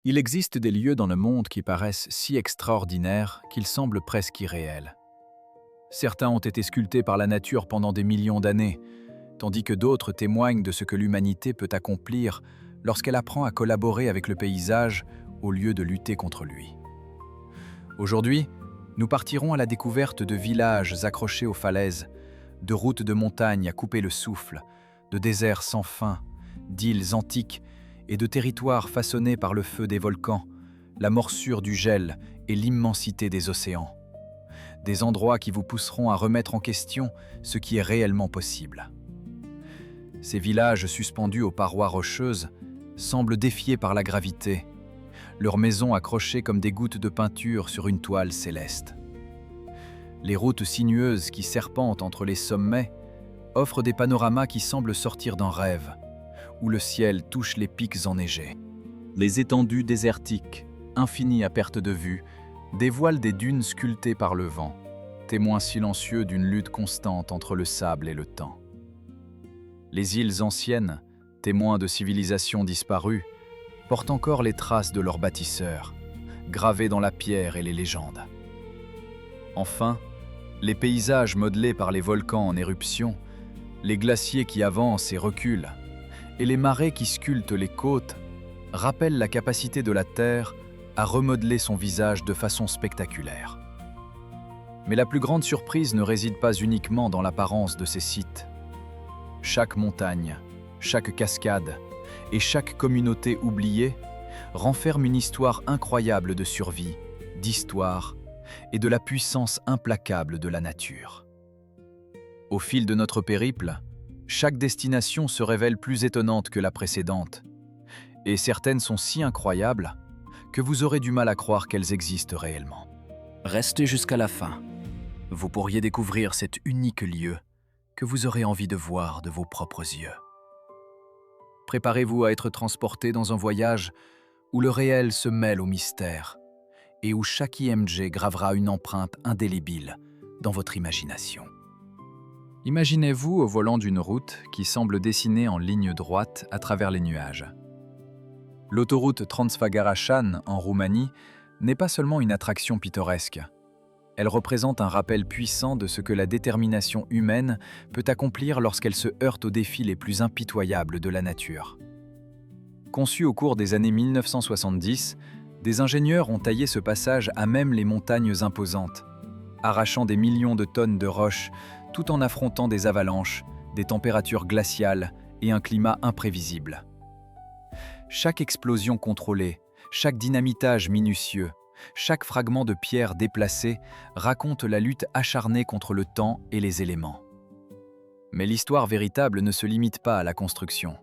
Il existe des lieux dans le monde qui paraissent si extraordinaires qu'ils semblent presque irréels. Certains ont été sculptés par la nature pendant des millions d'années, tandis que d'autres témoignent de ce que l'humanité peut accomplir lorsqu'elle apprend à collaborer avec le paysage au lieu de lutter contre lui. Aujourd'hui, nous partirons à la découverte de villages accrochés aux falaises, de routes de montagnes à couper le souffle, de déserts sans fin, d'îles antiques et de territoires façonnés par le feu des volcans, la morsure du gel et l'immensité des océans. Des endroits qui vous pousseront à remettre en question ce qui est réellement possible. Ces villages suspendus aux parois rocheuses semblent défiés par la gravité, leurs maisons accrochées comme des gouttes de peinture sur une toile céleste. Les routes sinueuses qui serpentent entre les sommets offrent des panoramas qui semblent sortir d'un rêve, où le ciel touche les pics enneigés. Les étendues désertiques, infinies à perte de vue, dévoilent des dunes sculptées par le vent, témoins silencieux d'une lutte constante entre le sable et le temps. Les îles anciennes, témoins de civilisations disparues, portent encore les traces de leurs bâtisseurs, gravées dans la pierre et les légendes. Enfin, les paysages modelés par les volcans en éruption, les glaciers qui avancent et reculent, et les marées qui sculptent les côtes rappellent la capacité de la Terre à remodeler son visage de façon spectaculaire. Mais la plus grande surprise ne réside pas uniquement dans l'apparence de ces sites. Chaque montagne, chaque cascade et chaque communauté oubliée renferme une histoire incroyable de survie, d'histoire et de la puissance implacable de la nature. Au fil de notre périple, chaque destination se révèle plus étonnante que la précédente, et certaines sont si incroyables que vous aurez du mal à croire qu'elles existent réellement. Restez jusqu'à la fin. Vous pourriez découvrir cet unique lieu que vous aurez envie de voir de vos propres yeux. Préparez-vous à être transporté dans un voyage où le réel se mêle au mystère et où chaque IMG gravera une empreinte indélébile dans votre imagination. Imaginez-vous au volant d'une route qui semble dessinée en ligne droite à travers les nuages. L'autoroute Transfăgărașan en Roumanie n'est pas seulement une attraction pittoresque. Elle représente un rappel puissant de ce que la détermination humaine peut accomplir lorsqu'elle se heurte aux défis les plus impitoyables de la nature. Conçu au cours des années 1970, des ingénieurs ont taillé ce passage à même les montagnes imposantes, arrachant des millions de tonnes de roches tout en affrontant des avalanches, des températures glaciales et un climat imprévisible. Chaque explosion contrôlée, chaque dynamitage minutieux, chaque fragment de pierre déplacé raconte la lutte acharnée contre le temps et les éléments. Mais l'histoire véritable ne se limite pas à la construction.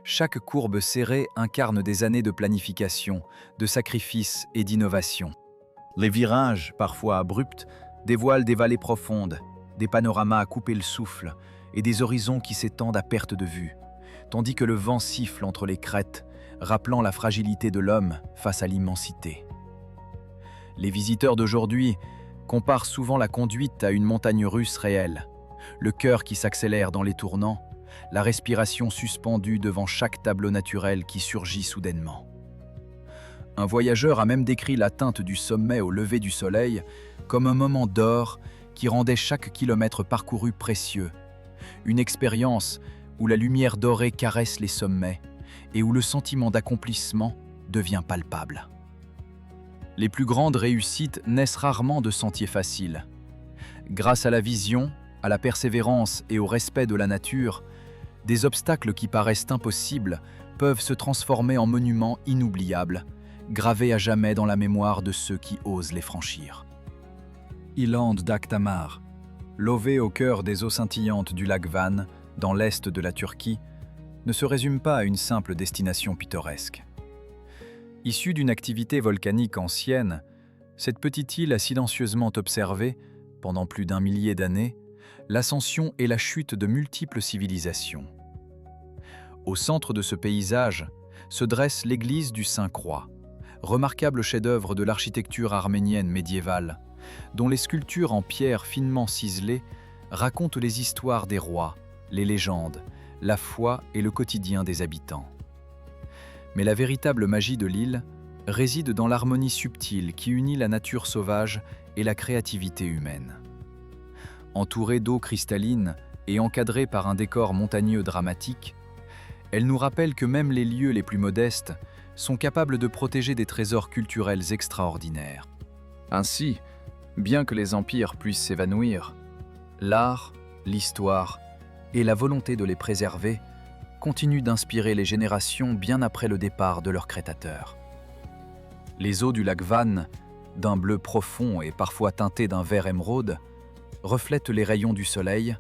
Chaque courbe serrée incarne des années de planification, de sacrifice et d'innovation. Les virages, parfois abrupts, dévoilent des vallées profondes, des panoramas à couper le souffle et des horizons qui s'étendent à perte de vue, tandis que le vent siffle entre les crêtes, rappelant la fragilité de l'homme face à l'immensité. Les visiteurs d'aujourd'hui comparent souvent la conduite à une montagne russe réelle, le cœur qui s'accélère dans les tournants, la respiration suspendue devant chaque tableau naturel qui surgit soudainement. Un voyageur a même décrit l'atteinte du sommet au lever du soleil comme un moment d'or qui rendait chaque kilomètre parcouru précieux, une expérience où la lumière dorée caresse les sommets et où le sentiment d'accomplissement devient palpable. Les plus grandes réussites naissent rarement de sentiers faciles. Grâce à la vision, à la persévérance et au respect de la nature, des obstacles qui paraissent impossibles peuvent se transformer en monuments inoubliables, gravés à jamais dans la mémoire de ceux qui osent les franchir. Ilhante d'Akdamar, lové au cœur des eaux scintillantes du lac Van, dans l'est de la Turquie, ne se résume pas à une simple destination pittoresque. Issue d'une activité volcanique ancienne, cette petite île a silencieusement observé, pendant plus d'1 millier d'années, l'ascension et la chute de multiples civilisations. Au centre de ce paysage se dresse l'église du Saint-Croix, remarquable chef-d'œuvre de l'architecture arménienne médiévale, dont les sculptures en pierre finement ciselées racontent les histoires des rois, les légendes, la foi et le quotidien des habitants. Mais la véritable magie de l'île réside dans l'harmonie subtile qui unit la nature sauvage et la créativité humaine. Entourée d'eau cristalline et encadrée par un décor montagneux dramatique, elle nous rappelle que même les lieux les plus modestes sont capables de protéger des trésors culturels extraordinaires. Ainsi, bien que les empires puissent s'évanouir, l'art, l'histoire et la volonté de les préserver continuent d'inspirer les générations bien après le départ de leurs créateurs. Les eaux du lac Van, d'un bleu profond et parfois teintées d'un vert émeraude, reflètent les rayons du soleil,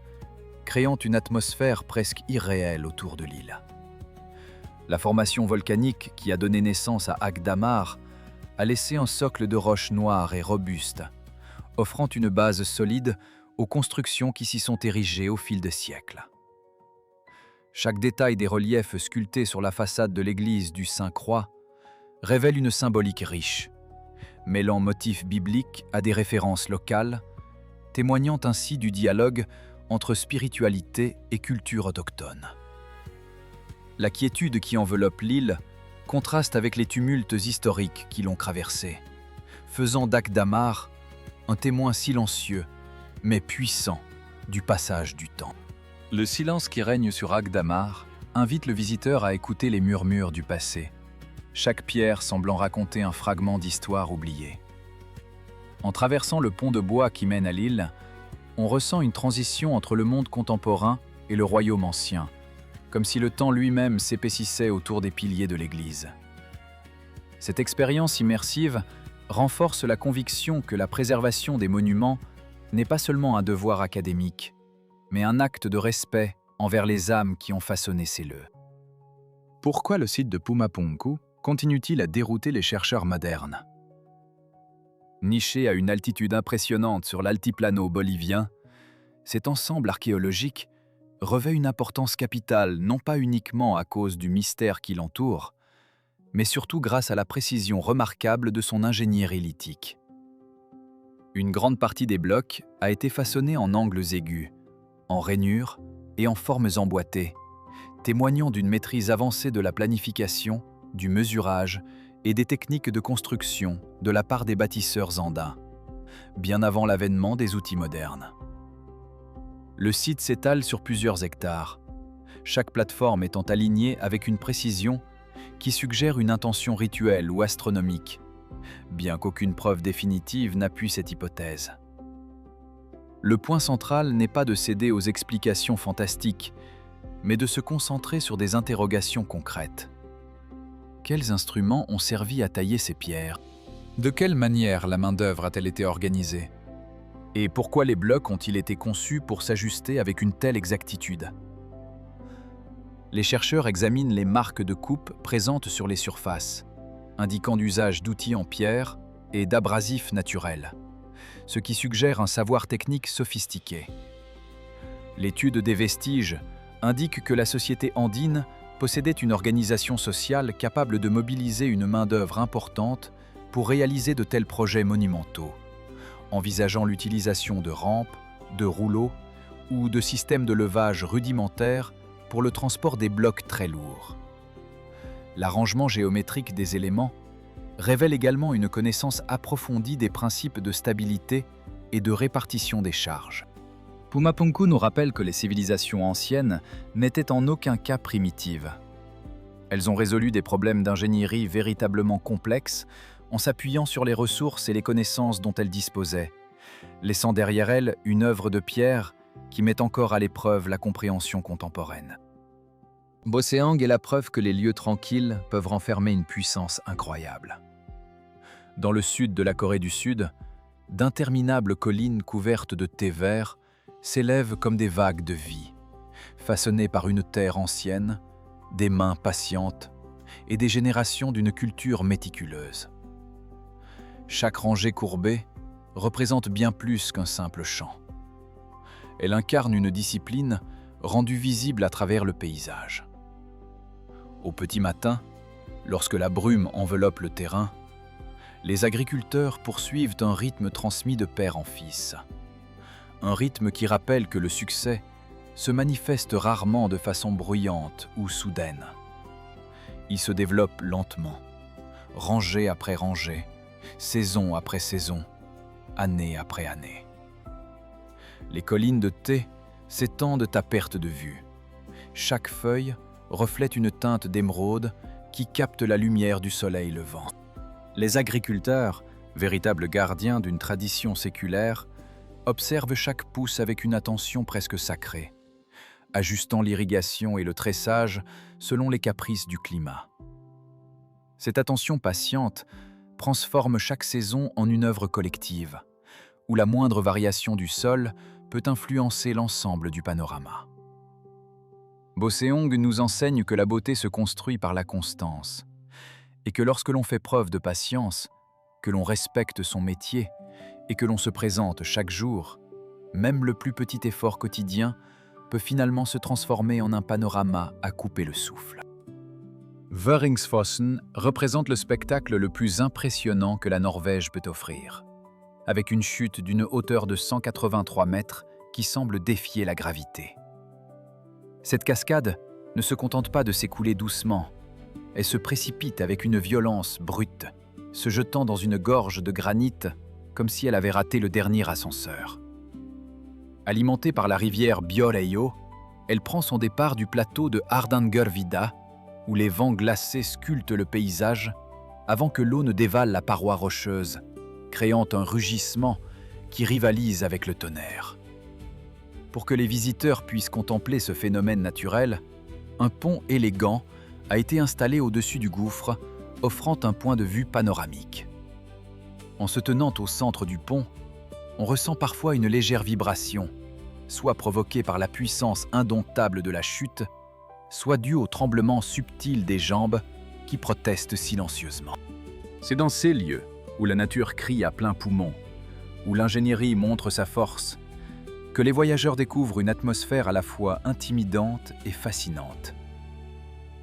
créant une atmosphère presque irréelle autour de l'île. La formation volcanique qui a donné naissance à Akdamar a laissé un socle de roches noires et robustes, offrant une base solide aux constructions qui s'y sont érigées au fil des siècles. Chaque détail des reliefs sculptés sur la façade de l'église du Saint-Croix révèle une symbolique riche, mêlant motifs bibliques à des références locales, témoignant ainsi du dialogue entre spiritualité et culture autochtone. La quiétude qui enveloppe l'île contraste avec les tumultes historiques qui l'ont traversée, faisant d'Akdamar un témoin silencieux mais puissant du passage du temps. Le silence qui règne sur Akdamar invite le visiteur à écouter les murmures du passé, chaque pierre semblant raconter un fragment d'histoire oubliée. En traversant le pont de bois qui mène à l'île, on ressent une transition entre le monde contemporain et le royaume ancien, comme si le temps lui-même s'épaississait autour des piliers de l'église. Cette expérience immersive renforce la conviction que la préservation des monuments n'est pas seulement un devoir académique, mais un acte de respect envers les âmes qui ont façonné ces lieux. Pourquoi le site de Pumapunku continue-t-il à dérouter les chercheurs modernes? Niché à une altitude impressionnante sur l'altiplano bolivien, cet ensemble archéologique revêt une importance capitale non pas uniquement à cause du mystère qui l'entoure, mais surtout grâce à la précision remarquable de son ingénierie lithique. Une grande partie des blocs a été façonnée en angles aigus, en rainures et en formes emboîtées, témoignant d'une maîtrise avancée de la planification, du mesurage et des techniques de construction de la part des bâtisseurs andins, bien avant l'avènement des outils modernes. Le site s'étale sur plusieurs hectares, chaque plateforme étant alignée avec une précision qui suggère une intention rituelle ou astronomique, bien qu'aucune preuve définitive n'appuie cette hypothèse. Le point central n'est pas de céder aux explications fantastiques, mais de se concentrer sur des interrogations concrètes. Quels instruments ont servi à tailler ces pierres? De quelle manière la main-d'œuvre a-t-elle été organisée? Et pourquoi les blocs ont-ils été conçus pour s'ajuster avec une telle exactitude? Les chercheurs examinent les marques de coupe présentes sur les surfaces, indiquant l'usage d'outils en pierre et d'abrasifs naturels, ce qui suggère un savoir technique sophistiqué. L'étude des vestiges indique que la société andine possédait une organisation sociale capable de mobiliser une main-d'œuvre importante pour réaliser de tels projets monumentaux, envisageant l'utilisation de rampes, de rouleaux ou de systèmes de levage rudimentaires pour le transport des blocs très lourds. L'arrangement géométrique des éléments révèle également une connaissance approfondie des principes de stabilité et de répartition des charges. Pumapunku nous rappelle que les civilisations anciennes n'étaient en aucun cas primitives. Elles ont résolu des problèmes d'ingénierie véritablement complexes en s'appuyant sur les ressources et les connaissances dont elles disposaient, laissant derrière elles une œuvre de pierre qui met encore à l'épreuve la compréhension contemporaine. Boseang est la preuve que les lieux tranquilles peuvent renfermer une puissance incroyable. Dans le sud de la Corée du Sud, d'interminables collines couvertes de thé vert s'élèvent comme des vagues de vie, façonnées par une terre ancienne, des mains patientes et des générations d'une culture méticuleuse. Chaque rangée courbée représente bien plus qu'un simple champ. Elle incarne une discipline rendue visible à travers le paysage. Au petit matin, lorsque la brume enveloppe le terrain, les agriculteurs poursuivent un rythme transmis de père en fils. Un rythme qui rappelle que le succès se manifeste rarement de façon bruyante ou soudaine. Il se développe lentement, rangée après rangée, saison après saison, année après année. Les collines de thé s'étendent à perte de vue. Chaque feuille reflète une teinte d'émeraude qui capte la lumière du soleil levant. Les agriculteurs, véritables gardiens d'une tradition séculaire, observent chaque pousse avec une attention presque sacrée, ajustant l'irrigation et le tressage selon les caprices du climat. Cette attention patiente transforme chaque saison en une œuvre collective, où la moindre variation du sol peut influencer l'ensemble du panorama. Boseong nous enseigne que la beauté se construit par la constance, et que lorsque l'on fait preuve de patience, que l'on respecte son métier et que l'on se présente chaque jour, même le plus petit effort quotidien peut finalement se transformer en un panorama à couper le souffle. Vøringsfossen représente le spectacle le plus impressionnant que la Norvège peut offrir, avec une chute d'une hauteur de 183 mètres qui semble défier la gravité. Cette cascade ne se contente pas de s'écouler doucement, elle se précipite avec une violence brute, se jetant dans une gorge de granit comme si elle avait raté le dernier ascenseur. Alimentée par la rivière Bjørøya, elle prend son départ du plateau de Hardangervidda, où les vents glacés sculptent le paysage avant que l'eau ne dévale la paroi rocheuse, créant un rugissement qui rivalise avec le tonnerre. Pour que les visiteurs puissent contempler ce phénomène naturel, un pont élégant a été installé au-dessus du gouffre, offrant un point de vue panoramique. En se tenant au centre du pont, on ressent parfois une légère vibration, soit provoquée par la puissance indomptable de la chute, soit due au tremblement subtil des jambes qui protestent silencieusement. C'est dans ces lieux où la nature crie à plein poumon, où l'ingénierie montre sa force, que les voyageurs découvrent une atmosphère à la fois intimidante et fascinante.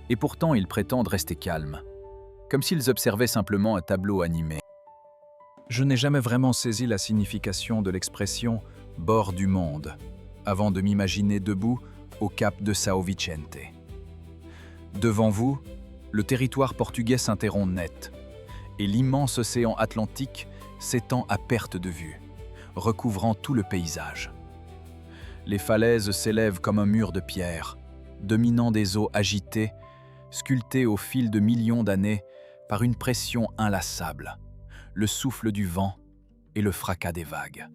Et pourtant, ils prétendent rester calmes, comme s'ils observaient simplement un tableau animé. Je n'ai jamais vraiment saisi la signification de l'expression « bord du monde » avant de m'imaginer debout au cap de São Vicente. Devant vous, le territoire portugais s'interrompt net, et l'immense océan Atlantique s'étend à perte de vue, recouvrant tout le paysage. Les falaises s'élèvent comme un mur de pierre, dominant des eaux agitées, sculptées au fil de millions d'années par une pression inlassable, le souffle du vent et le fracas des vagues.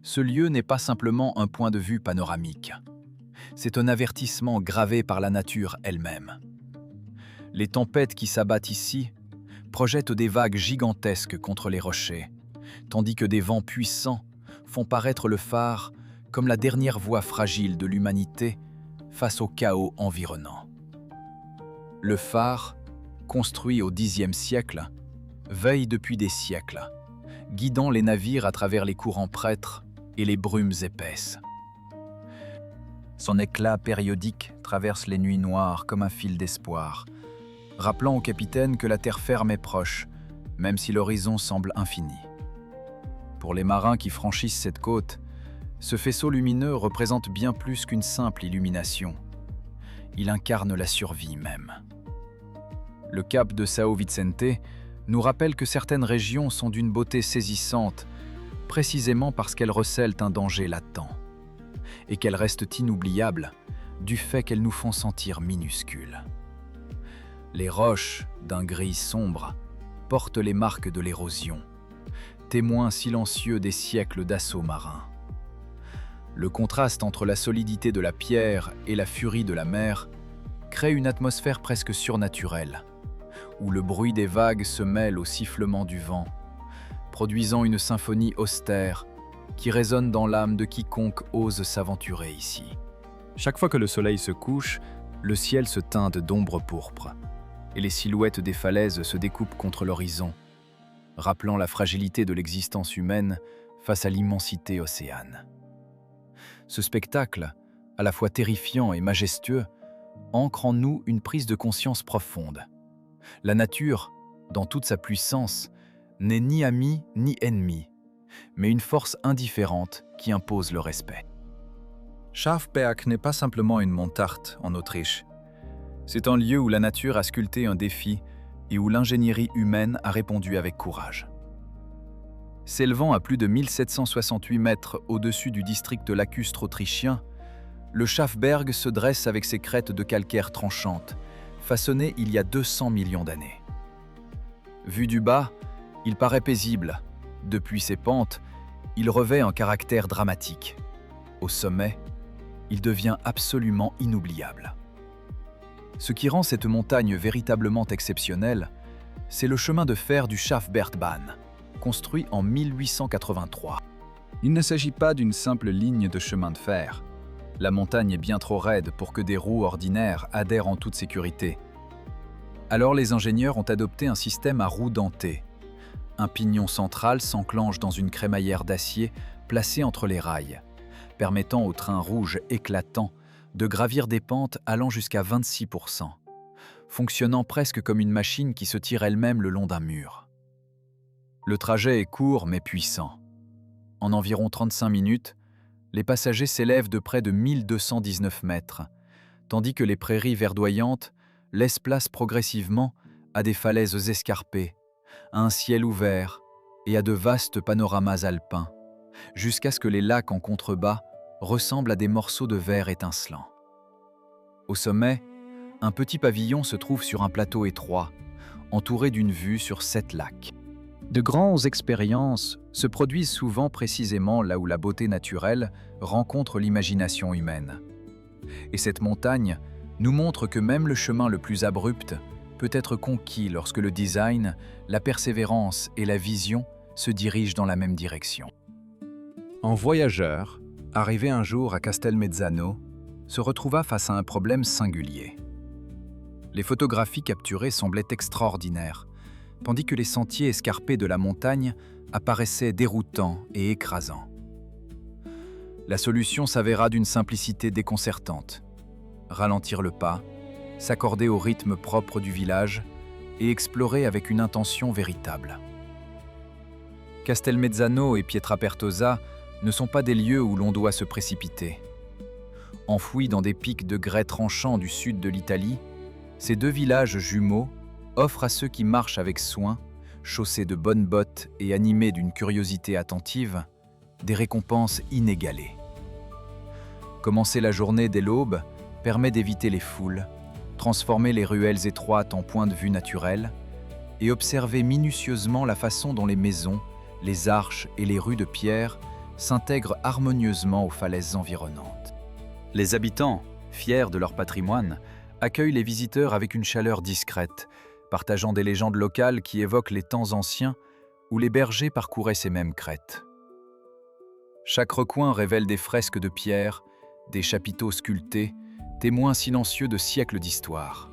Ce lieu n'est pas simplement un point de vue panoramique. C'est un avertissement gravé par la nature elle-même. Les tempêtes qui s'abattent ici projettent des vagues gigantesques contre les rochers, tandis que des vents puissants font paraître le phare comme la dernière voie fragile de l'humanité face au chaos environnant. Le phare, construit au Xe siècle, veille depuis des siècles, guidant les navires à travers les courants prêtres et les brumes épaisses. Son éclat périodique traverse les nuits noires comme un fil d'espoir, rappelant au capitaine que la terre ferme est proche, même si l'horizon semble infini. Pour les marins qui franchissent cette côte, ce faisceau lumineux représente bien plus qu'une simple illumination. Il incarne la survie même. Le cap de São Vicente nous rappelle que certaines régions sont d'une beauté saisissante, précisément parce qu'elles recèlent un danger latent, et qu'elles restent inoubliables du fait qu'elles nous font sentir minuscules. Les roches, d'un gris sombre, portent les marques de l'érosion, témoins silencieux des siècles d'assauts marins. Le contraste entre la solidité de la pierre et la furie de la mer crée une atmosphère presque surnaturelle, où le bruit des vagues se mêle au sifflement du vent, produisant une symphonie austère qui résonne dans l'âme de quiconque ose s'aventurer ici. Chaque fois que le soleil se couche, le ciel se teinte d'ombre pourpre, et les silhouettes des falaises se découpent contre l'horizon, rappelant la fragilité de l'existence humaine face à l'immensité océane. Ce spectacle, à la fois terrifiant et majestueux, ancre en nous une prise de conscience profonde. La nature, dans toute sa puissance, n'est ni amie ni ennemie, mais une force indifférente qui impose le respect. Schafberg n'est pas simplement une montagne en Autriche. C'est un lieu où la nature a sculpté un défi et où l'ingénierie humaine a répondu avec courage. S'élevant à plus de 1768 mètres au-dessus du district lacustre autrichien, le Schafberg se dresse avec ses crêtes de calcaire tranchantes, façonnées il y a 200 millions d'années. Vu du bas, il paraît paisible. Depuis ses pentes, il revêt un caractère dramatique. Au sommet, il devient absolument inoubliable. Ce qui rend cette montagne véritablement exceptionnelle, c'est le chemin de fer du Schafbergbahn, construit en 1883. Il ne s'agit pas d'une simple ligne de chemin de fer. La montagne est bien trop raide pour que des roues ordinaires adhèrent en toute sécurité. Alors les ingénieurs ont adopté un système à roues dentées. Un pignon central s'enclenche dans une crémaillère d'acier placée entre les rails, permettant au train rouge éclatant de gravir des pentes allant jusqu'à 26%, fonctionnant presque comme une machine qui se tire elle-même le long d'un mur. Le trajet est court mais puissant. En environ 35 minutes, les passagers s'élèvent de près de 1219 mètres, tandis que les prairies verdoyantes laissent place progressivement à des falaises escarpées, à un ciel ouvert et à de vastes panoramas alpins, jusqu'à ce que les lacs en contrebas ressemblent à des morceaux de verre étincelants. Au sommet, un petit pavillon se trouve sur un plateau étroit, entouré d'une vue sur 7 lacs. De grandes expériences se produisent souvent précisément là où la beauté naturelle rencontre l'imagination humaine. Et cette montagne nous montre que même le chemin le plus abrupt peut être conquis lorsque le design, la persévérance et la vision se dirigent dans la même direction. Un voyageur, arrivé un jour à Castelmezzano, se retrouva face à un problème singulier. Les photographies capturées semblaient extraordinaires, tandis que les sentiers escarpés de la montagne apparaissaient déroutants et écrasants. La solution s'avéra d'une simplicité déconcertante. Ralentir le pas, s'accorder au rythme propre du village et explorer avec une intention véritable. Castelmezzano et Pietrapertosa ne sont pas des lieux où l'on doit se précipiter. Enfouis dans des pics de grès tranchants du sud de l'Italie, ces deux villages jumeaux offrent à ceux qui marchent avec soin, chaussés de bonnes bottes et animés d'une curiosité attentive, des récompenses inégalées. Commencer la journée dès l'aube permet d'éviter les foules, transformer les ruelles étroites en points de vue naturels et observer minutieusement la façon dont les maisons, les arches et les rues de pierre s'intègrent harmonieusement aux falaises environnantes. Les habitants, fiers de leur patrimoine, accueillent les visiteurs avec une chaleur discrète, partageant des légendes locales qui évoquent les temps anciens où les bergers parcouraient ces mêmes crêtes. Chaque recoin révèle des fresques de pierre, des chapiteaux sculptés, témoins silencieux de siècles d'histoire.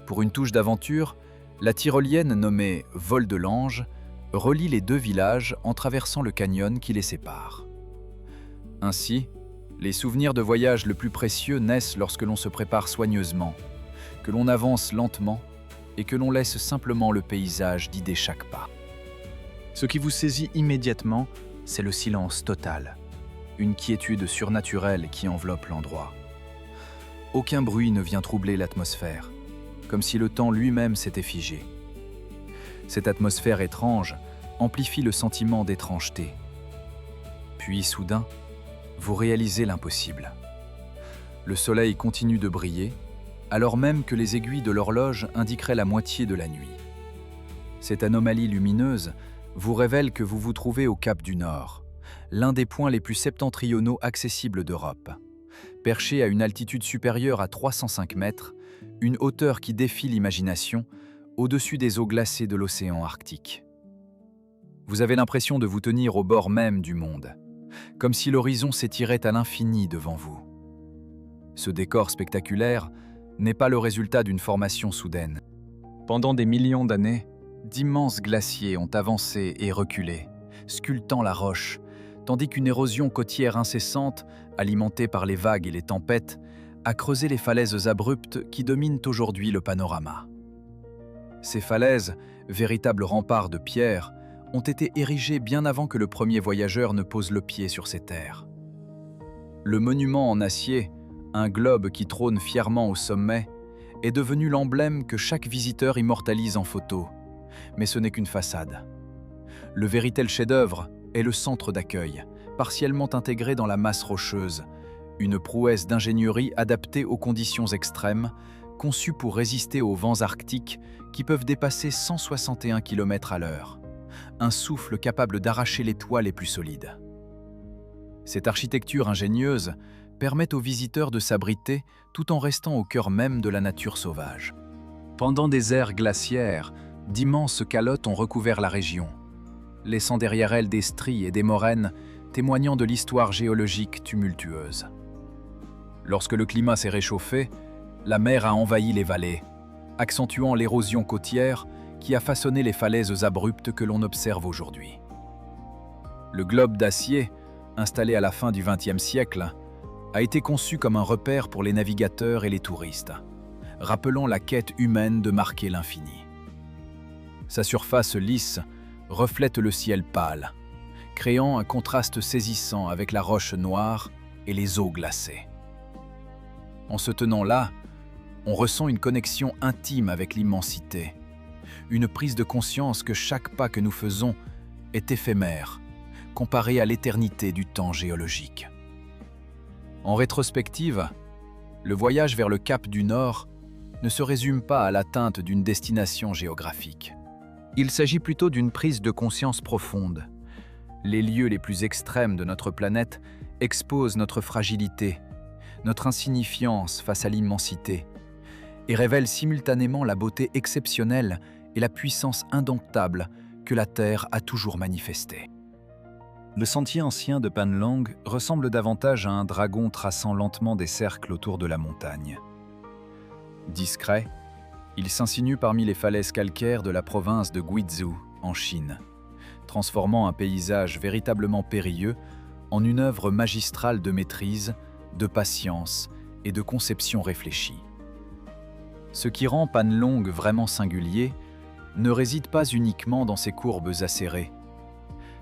Pour une touche d'aventure, la tyrolienne nommée Vol de l'Ange relie les deux villages en traversant le canyon qui les sépare. Ainsi, les souvenirs de voyage le plus précieux naissent lorsque l'on se prépare soigneusement, que l'on avance lentement et que l'on laisse simplement le paysage guider chaque pas. Ce qui vous saisit immédiatement, c'est le silence total, une quiétude surnaturelle qui enveloppe l'endroit. Aucun bruit ne vient troubler l'atmosphère, comme si le temps lui-même s'était figé. Cette atmosphère étrange amplifie le sentiment d'étrangeté. Puis soudain, vous réalisez l'impossible. Le soleil continue de briller, alors même que les aiguilles de l'horloge indiqueraient la moitié de la nuit. Cette anomalie lumineuse vous révèle que vous vous trouvez au Cap du Nord, l'un des points les plus septentrionaux accessibles d'Europe. Perché à une altitude supérieure à 305 mètres, une hauteur qui défie l'imagination, au-dessus des eaux glacées de l'océan Arctique. Vous avez l'impression de vous tenir au bord même du monde, comme si l'horizon s'étirait à l'infini devant vous. Ce décor spectaculaire n'est pas le résultat d'une formation soudaine. Pendant des millions d'années, d'immenses glaciers ont avancé et reculé, sculptant la roche, tandis qu'une érosion côtière incessante, alimentée par les vagues et les tempêtes, a creusé les falaises abruptes qui dominent aujourd'hui le panorama. Ces falaises, véritables remparts de pierre, ont été érigées bien avant que le premier voyageur ne pose le pied sur ces terres. Le monument en acier, un globe qui trône fièrement au sommet, est devenu l'emblème que chaque visiteur immortalise en photo. Mais ce n'est qu'une façade. Le véritable chef-d'œuvre est le centre d'accueil, partiellement intégré dans la masse rocheuse, une prouesse d'ingénierie adaptée aux conditions extrêmes, conçue pour résister aux vents arctiques qui peuvent dépasser 161 km/h, un souffle capable d'arracher les toits les plus solides. Cette architecture ingénieuse permet aux visiteurs de s'abriter tout en restant au cœur même de la nature sauvage. Pendant des ères glaciaires, d'immenses calottes ont recouvert la région, laissant derrière elles des stries et des moraines témoignant de l'histoire géologique tumultueuse. Lorsque le climat s'est réchauffé, la mer a envahi les vallées, accentuant l'érosion côtière qui a façonné les falaises abruptes que l'on observe aujourd'hui. Le globe d'acier, installé à la fin du XXe siècle, a été conçu comme un repère pour les navigateurs et les touristes, rappelant la quête humaine de marquer l'infini. Sa surface lisse reflète le ciel pâle, créant un contraste saisissant avec la roche noire et les eaux glacées. En se tenant là, on ressent une connexion intime avec l'immensité, une prise de conscience que chaque pas que nous faisons est éphémère, comparé à l'éternité du temps géologique. En rétrospective, le voyage vers le Cap du Nord ne se résume pas à l'atteinte d'une destination géographique. Il s'agit plutôt d'une prise de conscience profonde. Les lieux les plus extrêmes de notre planète exposent notre fragilité, notre insignifiance face à l'immensité, et révèlent simultanément la beauté exceptionnelle et la puissance indomptable que la Terre a toujours manifestée. Le sentier ancien de Panlong ressemble davantage à un dragon traçant lentement des cercles autour de la montagne. Discret, il s'insinue parmi les falaises calcaires de la province de Guizhou, en Chine, transformant un paysage véritablement périlleux en une œuvre magistrale de maîtrise, de patience et de conception réfléchie. Ce qui rend Panlong vraiment singulier ne réside pas uniquement dans ses courbes acérées.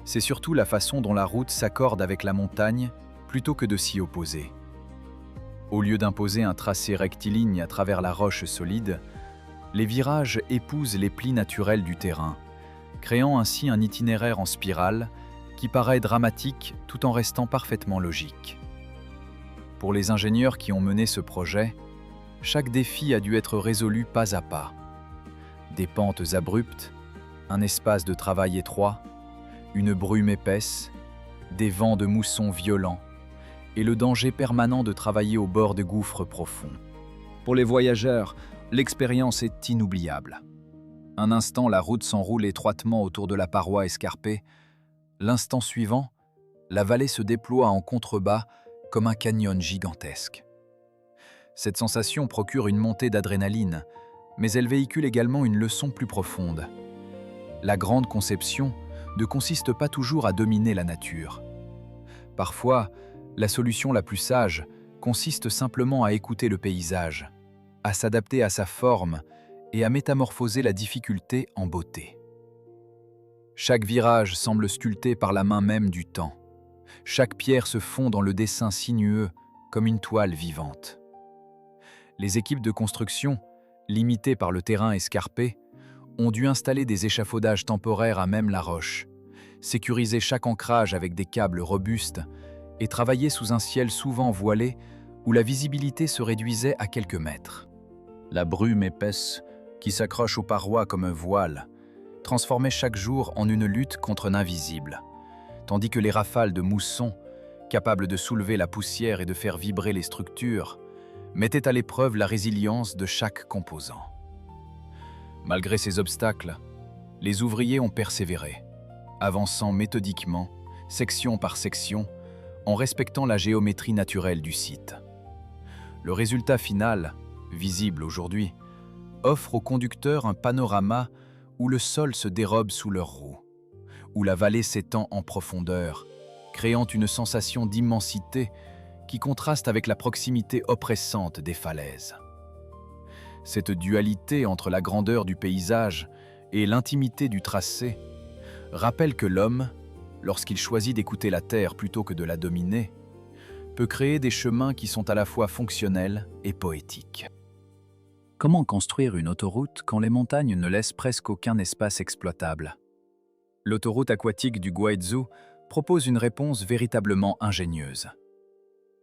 C'est surtout la façon dont la route s'accorde avec la montagne plutôt que de s'y opposer. Au lieu d'imposer un tracé rectiligne à travers la roche solide, les virages épousent les plis naturels du terrain, créant ainsi un itinéraire en spirale qui paraît dramatique tout en restant parfaitement logique. Pour les ingénieurs qui ont mené ce projet, chaque défi a dû être résolu pas à pas. Des pentes abruptes, un espace de travail étroit, une brume épaisse, des vents de mousson violents et le danger permanent de travailler au bord de gouffres profonds. Pour les voyageurs, l'expérience est inoubliable. Un instant, la route s'enroule étroitement autour de la paroi escarpée. L'instant suivant, la vallée se déploie en contrebas comme un canyon gigantesque. Cette sensation procure une montée d'adrénaline, mais elle véhicule également une leçon plus profonde. La grande conception ne consiste pas toujours à dominer la nature. Parfois, la solution la plus sage consiste simplement à écouter le paysage, à s'adapter à sa forme et à métamorphoser la difficulté en beauté. Chaque virage semble sculpté par la main même du temps. Chaque pierre se fond dans le dessin sinueux comme une toile vivante. Les équipes de construction, limitées par le terrain escarpé, ont dû installer des échafaudages temporaires à même la roche, sécuriser chaque ancrage avec des câbles robustes et travailler sous un ciel souvent voilé où la visibilité se réduisait à quelques mètres. La brume épaisse, qui s'accroche aux parois comme un voile, transformait chaque jour en une lutte contre l'invisible, tandis que les rafales de mousson, capables de soulever la poussière et de faire vibrer les structures, mettaient à l'épreuve la résilience de chaque composant. Malgré ces obstacles, les ouvriers ont persévéré, avançant méthodiquement, section par section, en respectant la géométrie naturelle du site. Le résultat final, visible aujourd'hui, offre aux conducteurs un panorama où le sol se dérobe sous leurs roues, où la vallée s'étend en profondeur, créant une sensation d'immensité qui contraste avec la proximité oppressante des falaises. Cette dualité entre la grandeur du paysage et l'intimité du tracé rappelle que l'homme, lorsqu'il choisit d'écouter la terre plutôt que de la dominer, peut créer des chemins qui sont à la fois fonctionnels et poétiques. Comment construire une autoroute quand les montagnes ne laissent presque aucun espace exploitable? L'autoroute aquatique du Guizhou propose une réponse véritablement ingénieuse.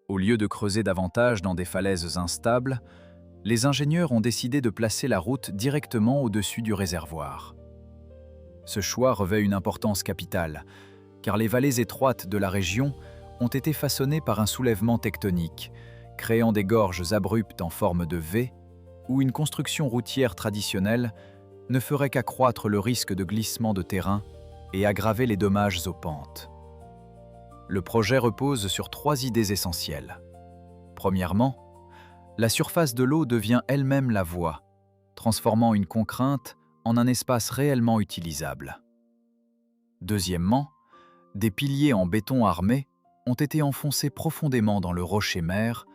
Au lieu de creuser davantage dans des falaises instables, les ingénieurs ont décidé de placer la route directement au-dessus du réservoir. Ce choix revêt une importance capitale, car les vallées étroites de la région ont été façonnées par un soulèvement tectonique, créant des gorges abruptes en forme de V, où une construction routière traditionnelle ne ferait qu'accroître le risque de glissement de terrain et aggraver les dommages aux pentes. Le projet repose sur 3 idées essentielles. Premièrement, la surface de l'eau devient elle-même la voie, transformant une contrainte en un espace réellement utilisable. Deuxièmement, des piliers en béton armé ont été enfoncés profondément dans le rocher-mer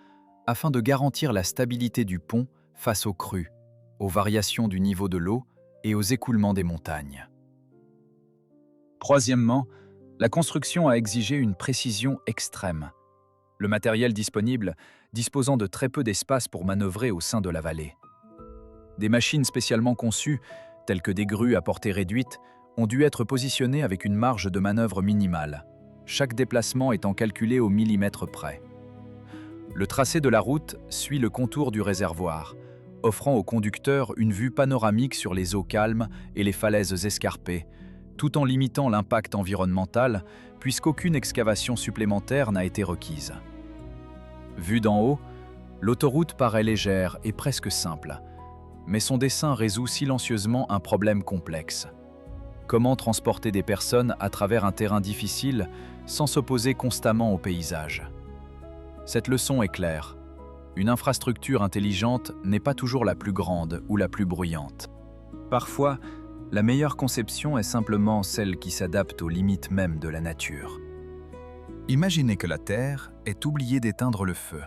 afin de garantir la stabilité du pont face aux crues, aux variations du niveau de l'eau et aux écoulements des montagnes. Troisièmement, la construction a exigé une précision extrême. Le matériel disponible disposant de très peu d'espace pour manœuvrer au sein de la vallée. Des machines spécialement conçues, telles que des grues à portée réduite, ont dû être positionnées avec une marge de manœuvre minimale, chaque déplacement étant calculé au millimètre près. Le tracé de la route suit le contour du réservoir, offrant aux conducteurs une vue panoramique sur les eaux calmes et les falaises escarpées, tout en limitant l'impact environnemental, puisqu'aucune excavation supplémentaire n'a été requise. Vue d'en haut, l'autoroute paraît légère et presque simple, mais son dessin résout silencieusement un problème complexe. Comment transporter des personnes à travers un terrain difficile sans s'opposer constamment au paysage? Cette leçon est claire. Une infrastructure intelligente n'est pas toujours la plus grande ou la plus bruyante. Parfois, la meilleure conception est simplement celle qui s'adapte aux limites mêmes de la nature. Imaginez que la Terre ait oublié d'éteindre le feu.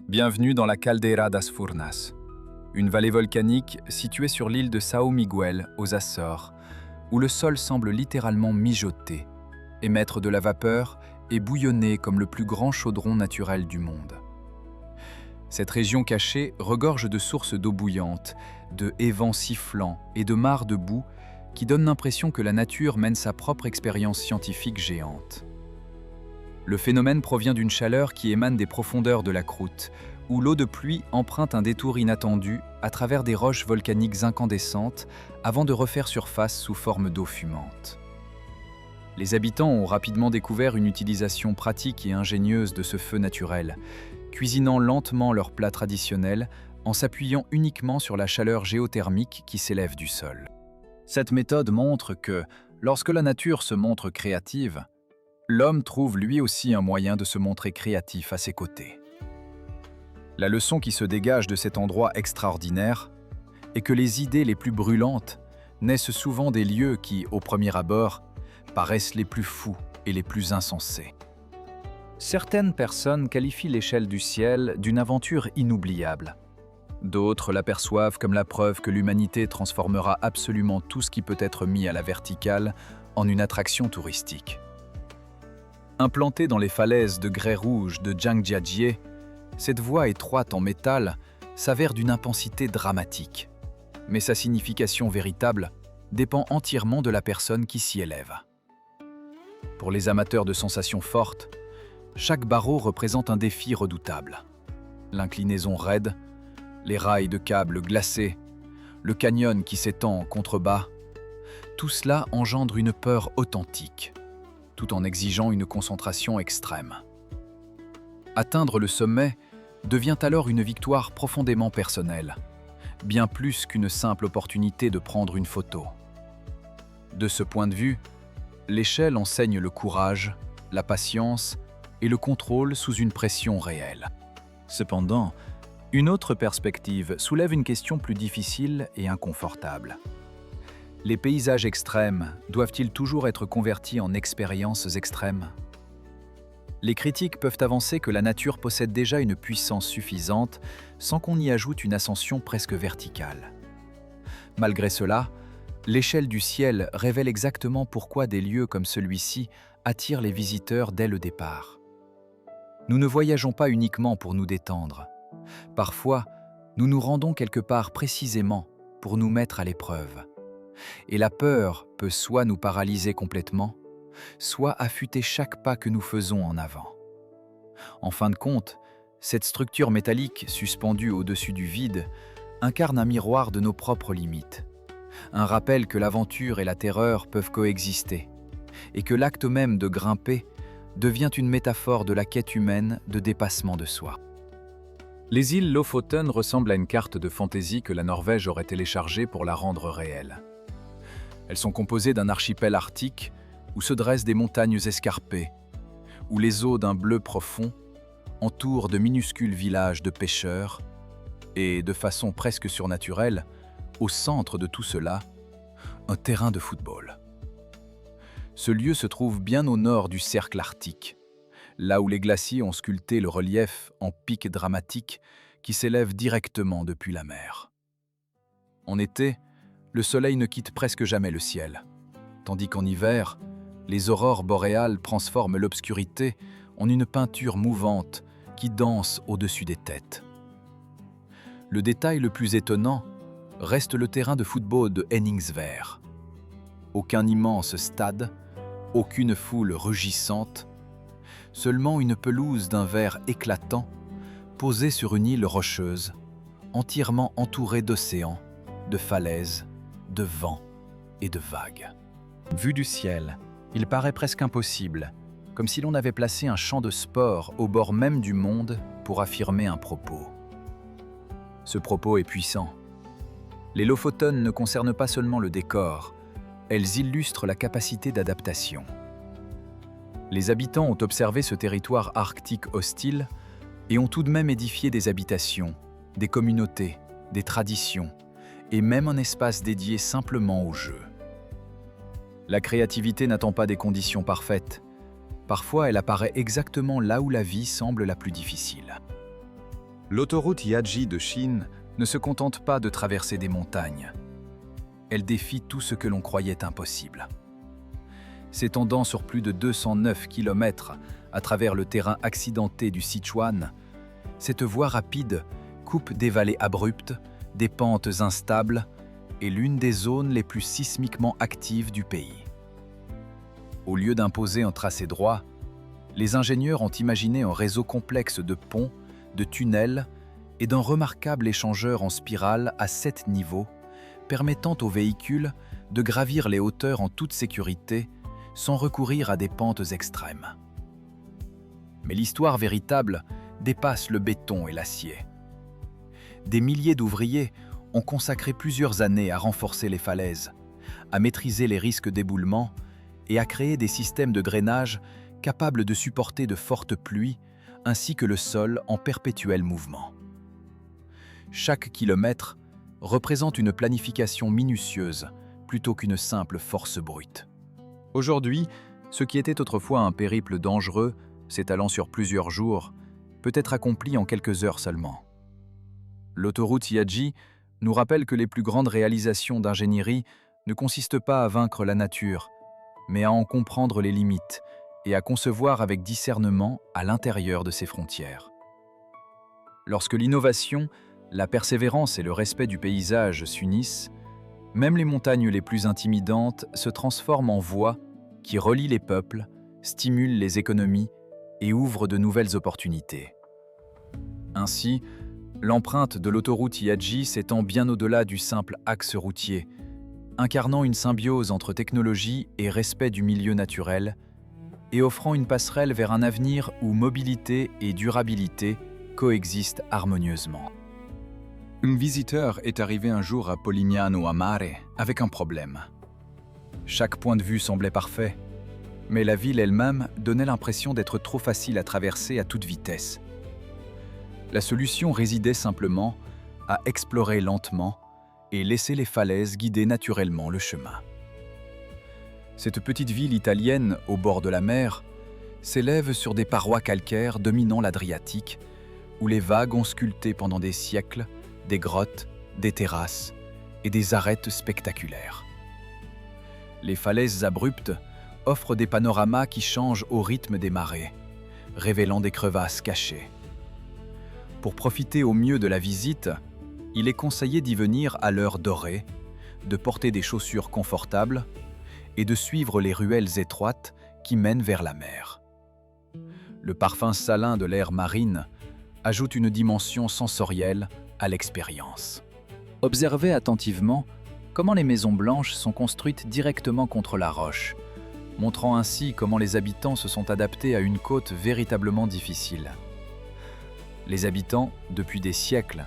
Bienvenue dans la Caldera das Furnas, une vallée volcanique située sur l'île de São Miguel, aux Açores, où le sol semble littéralement mijoter, émettre de la vapeur et bouillonner comme le plus grand chaudron naturel du monde. Cette région cachée regorge de sources d'eau bouillante, de évents sifflants et de mares de boue qui donnent l'impression que la nature mène sa propre expérience scientifique géante. Le phénomène provient d'une chaleur qui émane des profondeurs de la croûte, où l'eau de pluie emprunte un détour inattendu à travers des roches volcaniques incandescentes avant de refaire surface sous forme d'eau fumante. Les habitants ont rapidement découvert une utilisation pratique et ingénieuse de ce feu naturel, cuisinant lentement leurs plats traditionnels en s'appuyant uniquement sur la chaleur géothermique qui s'élève du sol. Cette méthode montre que, lorsque la nature se montre créative, l'homme trouve lui aussi un moyen de se montrer créatif à ses côtés. La leçon qui se dégage de cet endroit extraordinaire est que les idées les plus brûlantes naissent souvent des lieux qui, au premier abord, paraissent les plus fous et les plus insensés. Certaines personnes qualifient l'échelle du ciel d'une aventure inoubliable. D'autres l'aperçoivent comme la preuve que l'humanité transformera absolument tout ce qui peut être mis à la verticale en une attraction touristique. Implantée dans les falaises de grès rouge de Zhangjiajie, cette voie étroite en métal s'avère d'une intensité dramatique. Mais sa signification véritable dépend entièrement de la personne qui s'y élève. Pour les amateurs de sensations fortes, chaque barreau représente un défi redoutable. L'inclinaison raide, les rails de câbles glacés, le canyon qui s'étend en contrebas, tout cela engendre une peur authentique, tout en exigeant une concentration extrême. Atteindre le sommet devient alors une victoire profondément personnelle, bien plus qu'une simple opportunité de prendre une photo. De ce point de vue, l'échelle enseigne le courage, la patience et le contrôle sous une pression réelle. Cependant, une autre perspective soulève une question plus difficile et inconfortable. Les paysages extrêmes doivent-ils toujours être convertis en expériences extrêmes? Les critiques peuvent avancer que la nature possède déjà une puissance suffisante sans qu'on y ajoute une ascension presque verticale. Malgré cela, l'échelle du ciel révèle exactement pourquoi des lieux comme celui-ci attirent les visiteurs dès le départ. Nous ne voyageons pas uniquement pour nous détendre. Parfois, Nous nous rendons quelque part précisément pour nous mettre à l'épreuve. Et la peur peut soit nous paralyser complètement, soit affûter chaque pas que nous faisons en avant. En fin de compte, cette structure métallique suspendue au-dessus du vide incarne un miroir de nos propres limites, un rappel que l'aventure et la terreur peuvent coexister, et que l'acte même de grimper devient une métaphore de la quête humaine de dépassement de soi. Les îles Lofoten ressemblent à une carte de fantaisie que la Norvège aurait téléchargée pour la rendre réelle. Elles sont composées d'un archipel arctique où se dressent des montagnes escarpées, où les eaux d'un bleu profond entourent de minuscules villages de pêcheurs, et, de façon presque surnaturelle, au centre de tout cela, un terrain de football. Ce lieu se trouve bien au nord du cercle arctique, là où les glaciers ont sculpté le relief en pics dramatiques qui s'élèvent directement depuis la mer. En été, le soleil ne quitte presque jamais le ciel, tandis qu'en hiver, les aurores boréales transforment l'obscurité en une peinture mouvante qui danse au-dessus des têtes. Le détail le plus étonnant reste le terrain de football de Henningsvær. Aucun immense stade, aucune foule rugissante, seulement une pelouse d'un vert éclatant posée sur une île rocheuse, entièrement entourée d'océans, de falaises, de vents et de vagues. Vu du ciel, il paraît presque impossible, comme si l'on avait placé un champ de sport au bord même du monde pour affirmer un propos. Ce propos est puissant. Les Lofoten ne concernent pas seulement le décor, elles illustrent la capacité d'adaptation. Les habitants ont observé ce territoire arctique hostile et ont tout de même édifié des habitations, des communautés, des traditions, et même un espace dédié simplement au jeu. La créativité n'attend pas des conditions parfaites. Parfois, elle apparaît exactement là où la vie semble la plus difficile. L'autoroute Yaji de Chine ne se contente pas de traverser des montagnes. Elle défie tout ce que l'on croyait impossible. S'étendant sur plus de 209 km à travers le terrain accidenté du Sichuan, cette voie rapide coupe des vallées abruptes, des pentes instables et l'une des zones les plus sismiquement actives du pays. Au lieu d'imposer un tracé droit, les ingénieurs ont imaginé un réseau complexe de ponts, de tunnels et d'un remarquable échangeur en spirale à 7 niveaux, permettant aux véhicules de gravir les hauteurs en toute sécurité sans recourir à des pentes extrêmes. Mais l'histoire véritable dépasse le béton et l'acier. Des milliers d'ouvriers ont consacré plusieurs années à renforcer les falaises, à maîtriser les risques d'éboulement et à créer des systèmes de drainage capables de supporter de fortes pluies ainsi que le sol en perpétuel mouvement. Chaque kilomètre représente une planification minutieuse plutôt qu'une simple force brute. Aujourd'hui, ce qui était autrefois un périple dangereux, s'étalant sur plusieurs jours, peut être accompli en quelques heures seulement. L'autoroute Yaji nous rappelle que les plus grandes réalisations d'ingénierie ne consistent pas à vaincre la nature, mais à en comprendre les limites et à concevoir avec discernement à l'intérieur de ses frontières. Lorsque l'innovation, la persévérance et le respect du paysage s'unissent, même les montagnes les plus intimidantes se transforment en voies qui relient les peuples, stimulent les économies et ouvrent de nouvelles opportunités. Ainsi, l'empreinte de l'autoroute Yaji s'étend bien au-delà du simple axe routier, incarnant une symbiose entre technologie et respect du milieu naturel, et offrant une passerelle vers un avenir où mobilité et durabilité coexistent harmonieusement. Un visiteur est arrivé un jour à Polignano a Mare avec un problème. Chaque point de vue semblait parfait, mais la ville elle-même donnait l'impression d'être trop facile à traverser à toute vitesse. La solution résidait simplement à explorer lentement et laisser les falaises guider naturellement le chemin. Cette petite ville italienne au bord de la mer s'élève sur des parois calcaires dominant l'Adriatique, où les vagues ont sculpté pendant des siècles des grottes, des terrasses et des arêtes spectaculaires. Les falaises abruptes offrent des panoramas qui changent au rythme des marées, révélant des crevasses cachées. Pour profiter au mieux de la visite, Il est conseillé d'y venir à l'heure dorée, de porter des chaussures confortables et de suivre les ruelles étroites qui mènent vers la mer. Le parfum salin de l'air marine ajoute une dimension sensorielle à l'expérience. Observez attentivement comment les maisons blanches sont construites directement contre la roche, montrant ainsi comment les habitants se sont adaptés à une côte véritablement difficile. Les habitants, depuis des siècles,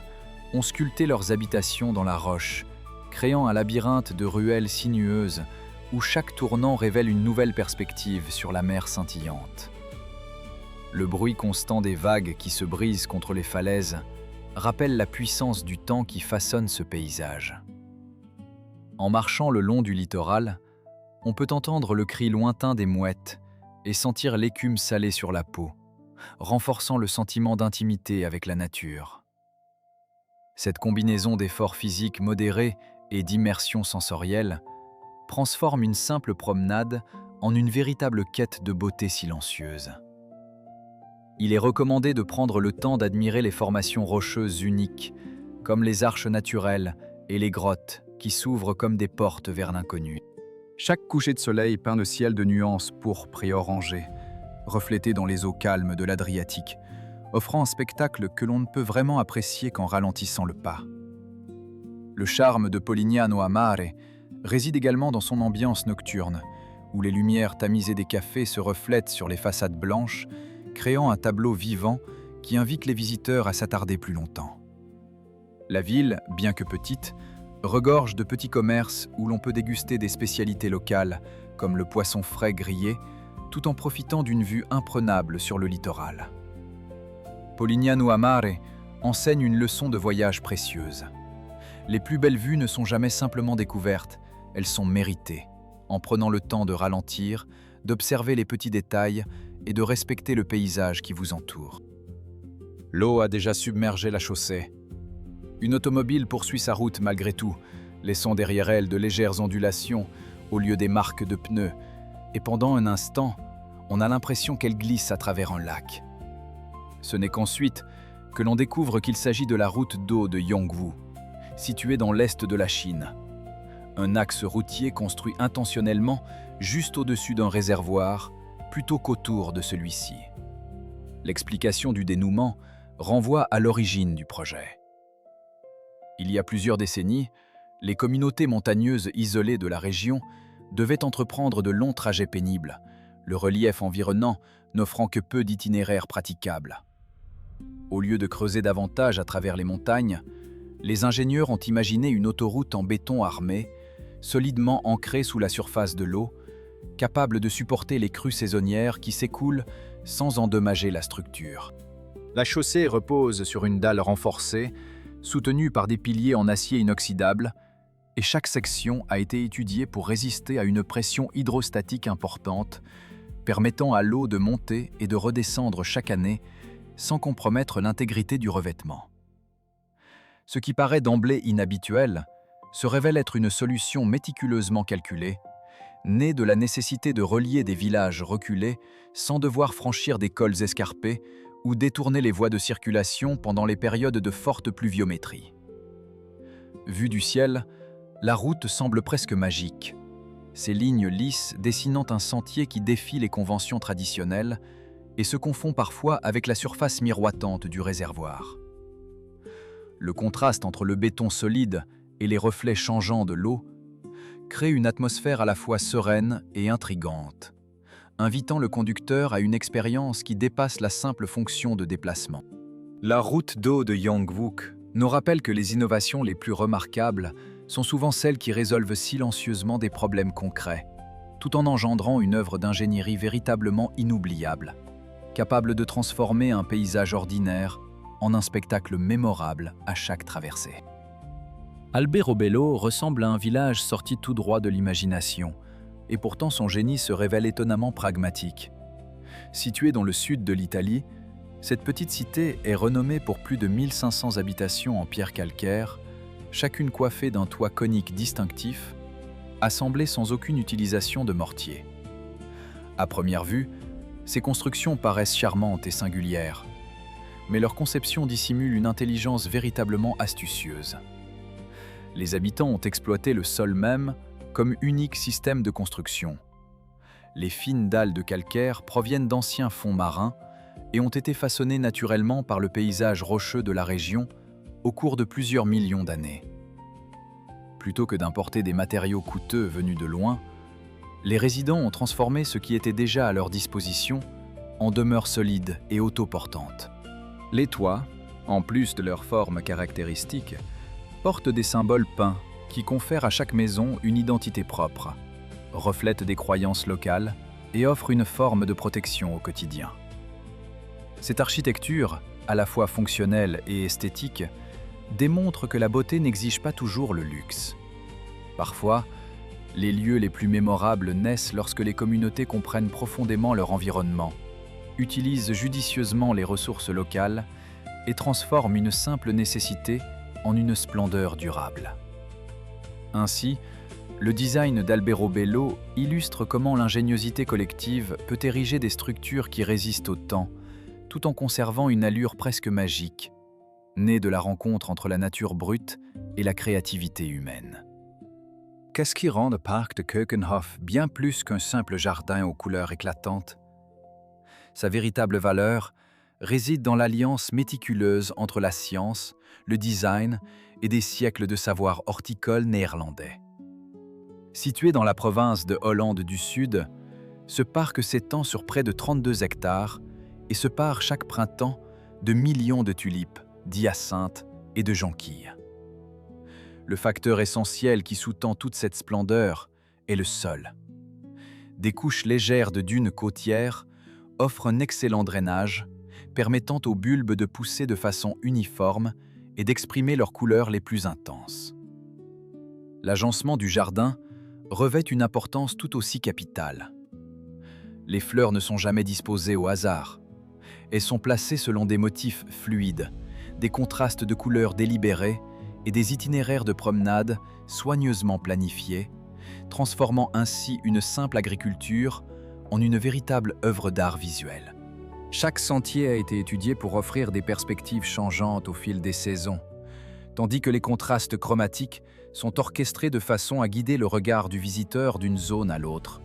ont sculpté leurs habitations dans la roche, créant un labyrinthe de ruelles sinueuses où chaque tournant révèle une nouvelle perspective sur la mer scintillante. Le bruit constant des vagues qui se brisent contre les falaises rappelle la puissance du temps qui façonne ce paysage. En marchant le long du littoral, on peut entendre le cri lointain des mouettes et sentir l'écume salée sur la peau, renforçant le sentiment d'intimité avec la nature. Cette combinaison d'efforts physiques modérés et d'immersion sensorielle transforme une simple promenade en une véritable quête de beauté silencieuse. Il est recommandé de prendre le temps d'admirer les formations rocheuses uniques, comme les arches naturelles et les grottes qui s'ouvrent comme des portes vers l'inconnu. Chaque coucher de soleil peint le ciel de nuances pourpres et orangées, reflétées dans les eaux calmes de l'Adriatique, offrant un spectacle que l'on ne peut vraiment apprécier qu'en ralentissant le pas. Le charme de Polignano a Mare réside également dans son ambiance nocturne, où les lumières tamisées des cafés se reflètent sur les façades blanches, créant un tableau vivant qui invite les visiteurs à s'attarder plus longtemps. La ville, bien que petite, regorge de petits commerces où l'on peut déguster des spécialités locales, comme le poisson frais grillé, tout en profitant d'une vue imprenable sur le littoral. Polignano a Mare enseigne une leçon de voyage précieuse. Les plus belles vues ne sont jamais simplement découvertes, elles sont méritées, en prenant le temps de ralentir, d'observer les petits détails et de respecter le paysage qui vous entoure. L'eau a déjà submergé la chaussée. Une automobile poursuit sa route malgré tout, laissant derrière elle de légères ondulations au lieu des marques de pneus, et pendant un instant, on a l'impression qu'elle glisse à travers un lac. Ce n'est qu'ensuite que l'on découvre qu'il s'agit de la route d'eau de Yongwu, située dans l'est de la Chine. Un axe routier construit intentionnellement juste au-dessus d'un réservoir, plutôt qu'autour de celui-ci. L'explication du dénouement renvoie à l'origine du projet. Il y a plusieurs décennies, les communautés montagneuses isolées de la région devaient entreprendre de longs trajets pénibles, le relief environnant n'offrant que peu d'itinéraires praticables. Au lieu de creuser davantage à travers les montagnes, les ingénieurs ont imaginé une autoroute en béton armé, solidement ancrée sous la surface de l'eau, capable de supporter les crues saisonnières qui s'écoulent sans endommager la structure. La chaussée repose sur une dalle renforcée, soutenue par des piliers en acier inoxydable, et chaque section a été étudiée pour résister à une pression hydrostatique importante, permettant à l'eau de monter et de redescendre chaque année sans compromettre l'intégrité du revêtement. Ce qui paraît d'emblée inhabituel se révèle être une solution méticuleusement calculée, née de la nécessité de relier des villages reculés sans devoir franchir des cols escarpés ou détourner les voies de circulation pendant les périodes de forte pluviométrie. Vue du ciel, la route semble presque magique, ces lignes lisses dessinant un sentier qui défie les conventions traditionnelles et se confond parfois avec la surface miroitante du réservoir. Le contraste entre le béton solide et les reflets changeants de l'eau crée une atmosphère à la fois sereine et intrigante, invitant le conducteur à une expérience qui dépasse la simple fonction de déplacement. La route d'eau de Yongwook nous rappelle que les innovations les plus remarquables sont souvent celles qui résolvent silencieusement des problèmes concrets, tout en engendrant une œuvre d'ingénierie véritablement inoubliable, capable de transformer un paysage ordinaire en un spectacle mémorable à chaque traversée. Alberobello ressemble à un village sorti tout droit de l'imagination, et pourtant son génie se révèle étonnamment pragmatique. Située dans le sud de l'Italie, cette petite cité est renommée pour plus de 1500 habitations en pierre calcaire, chacune coiffée d'un toit conique distinctif, assemblées sans aucune utilisation de mortier. À première vue, ces constructions paraissent charmantes et singulières. mais leur conception dissimule une intelligence véritablement astucieuse. Les habitants ont exploité le sol même comme unique système de construction. Les fines dalles de calcaire proviennent d'anciens fonds marins et ont été façonnées naturellement par le paysage rocheux de la région au cours de plusieurs millions d'années. Plutôt que d'importer des matériaux coûteux venus de loin, les résidents ont transformé ce qui était déjà à leur disposition en demeures solides et autoportantes. Les toits, en plus de leur forme caractéristique, portent des symboles peints qui confèrent à chaque maison une identité propre, reflètent des croyances locales et offrent une forme de protection au quotidien. Cette architecture, à la fois fonctionnelle et esthétique, démontre que la beauté n'exige pas toujours le luxe. Parfois, les lieux les plus mémorables naissent lorsque les communautés comprennent profondément leur environnement, utilisent judicieusement les ressources locales et transforment une simple nécessité en une splendeur durable. Ainsi, le design d'Albero Bello illustre comment l'ingéniosité collective peut ériger des structures qui résistent au temps, tout en conservant une allure presque magique, née de la rencontre entre la nature brute et la créativité humaine. Qu'est-ce qui rend le parc de Keukenhof bien plus qu'un simple jardin aux couleurs éclatantes? Sa véritable valeur réside dans l'alliance méticuleuse entre la science, le design et des siècles de savoir horticole néerlandais. Situé dans la province de Hollande du Sud, ce parc s'étend sur près de 32 hectares et se pare chaque printemps de millions de tulipes, d'hyacinthes et de jonquilles. Le facteur essentiel qui sous-tend toute cette splendeur est le sol. Des couches légères de dunes côtières offrent un excellent drainage, permettant aux bulbes de pousser de façon uniforme et d'exprimer leurs couleurs les plus intenses. L'agencement du jardin revêt une importance tout aussi capitale. Les fleurs ne sont jamais disposées au hasard. Elles sont placées selon des motifs fluides, des contrastes de couleurs délibérés et des itinéraires de promenade soigneusement planifiés, transformant ainsi une simple agriculture en une véritable œuvre d'art visuel. Chaque sentier a été étudié pour offrir des perspectives changeantes au fil des saisons, tandis que les contrastes chromatiques sont orchestrés de façon à guider le regard du visiteur d'une zone à l'autre,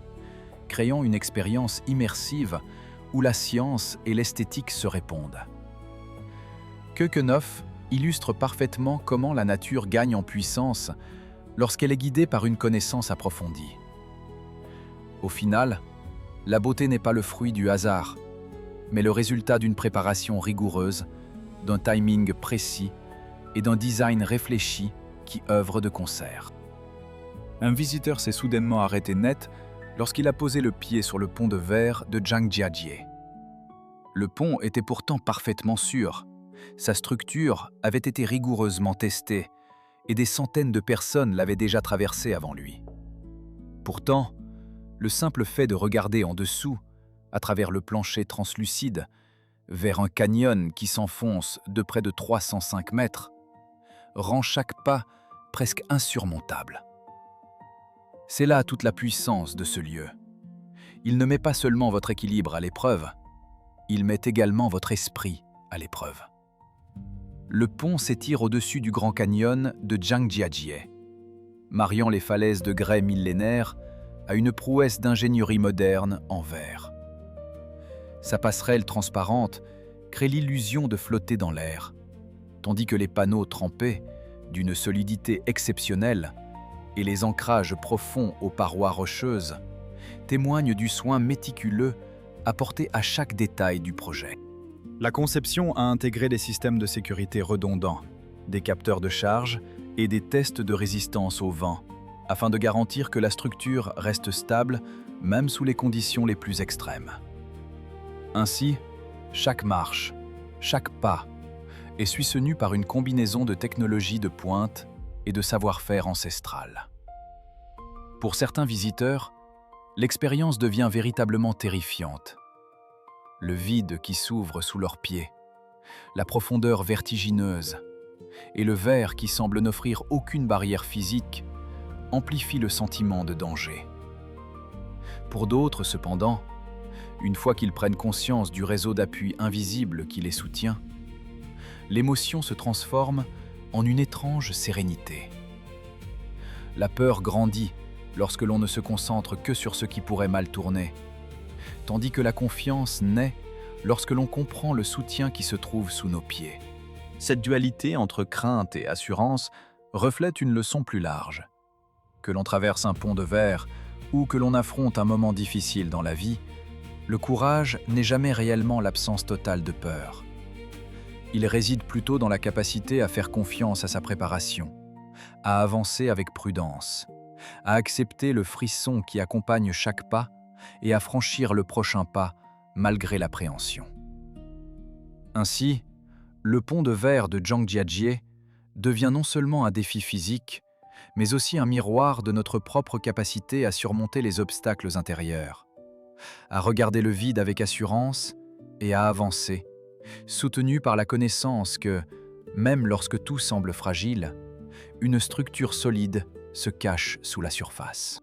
créant une expérience immersive où la science et l'esthétique se répondent. Keukenhof illustre parfaitement comment la nature gagne en puissance lorsqu'elle est guidée par une connaissance approfondie. Au final, la beauté n'est pas le fruit du hasard, mais le résultat d'une préparation rigoureuse, d'un timing précis et d'un design réfléchi qui œuvre de concert. Un visiteur s'est soudainement arrêté net lorsqu'il a posé le pied sur le pont de verre de Zhangjiajie. Le pont était pourtant parfaitement sûr. Sa structure avait été rigoureusement testée et des centaines de personnes l'avaient déjà traversé avant lui. Pourtant, le simple fait de regarder en dessous, à travers le plancher translucide, vers un canyon qui s'enfonce de près de 305 mètres, rend chaque pas presque insurmontable. C'est là toute la puissance de ce lieu. Il ne met pas seulement votre équilibre à l'épreuve, il met également votre esprit à l'épreuve. Le pont s'étire au-dessus du Grand Canyon de Zhangjiajie, mariant les falaises de grès millénaires à une prouesse d'ingénierie moderne en verre. Sa passerelle transparente crée l'illusion de flotter dans l'air, tandis que les panneaux trempés, d'une solidité exceptionnelle, et les ancrages profonds aux parois rocheuses, témoignent du soin méticuleux apporté à chaque détail du projet. La conception a intégré des systèmes de sécurité redondants, des capteurs de charge et des tests de résistance au vent, afin de garantir que la structure reste stable même sous les conditions les plus extrêmes. Ainsi, chaque marche, chaque pas est soutenu par une combinaison de technologies de pointe et de savoir-faire ancestral. Pour certains visiteurs, l'expérience devient véritablement terrifiante. Le vide qui s'ouvre sous leurs pieds, la profondeur vertigineuse et le verre qui semble n'offrir aucune barrière physique amplifient le sentiment de danger. Pour d'autres, cependant, une fois qu'ils prennent conscience du réseau d'appui invisible qui les soutient, l'émotion se transforme en une étrange sérénité. La peur grandit lorsque l'on ne se concentre que sur ce qui pourrait mal tourner, tandis que la confiance naît lorsque l'on comprend le soutien qui se trouve sous nos pieds. Cette dualité entre crainte et assurance reflète une leçon plus large. Que l'on traverse un pont de verre ou que l'on affronte un moment difficile dans la vie, le courage n'est jamais réellement l'absence totale de peur. Il réside plutôt dans la capacité à faire confiance à sa préparation, à avancer avec prudence, à accepter le frisson qui accompagne chaque pas et à franchir le prochain pas malgré l'appréhension. Ainsi, le pont de verre de Zhang Jiajie devient non seulement un défi physique, mais aussi un miroir de notre propre capacité à surmonter les obstacles intérieurs, à regarder le vide avec assurance et à avancer, soutenu par la connaissance que, même lorsque tout semble fragile, une structure solide se cache sous la surface.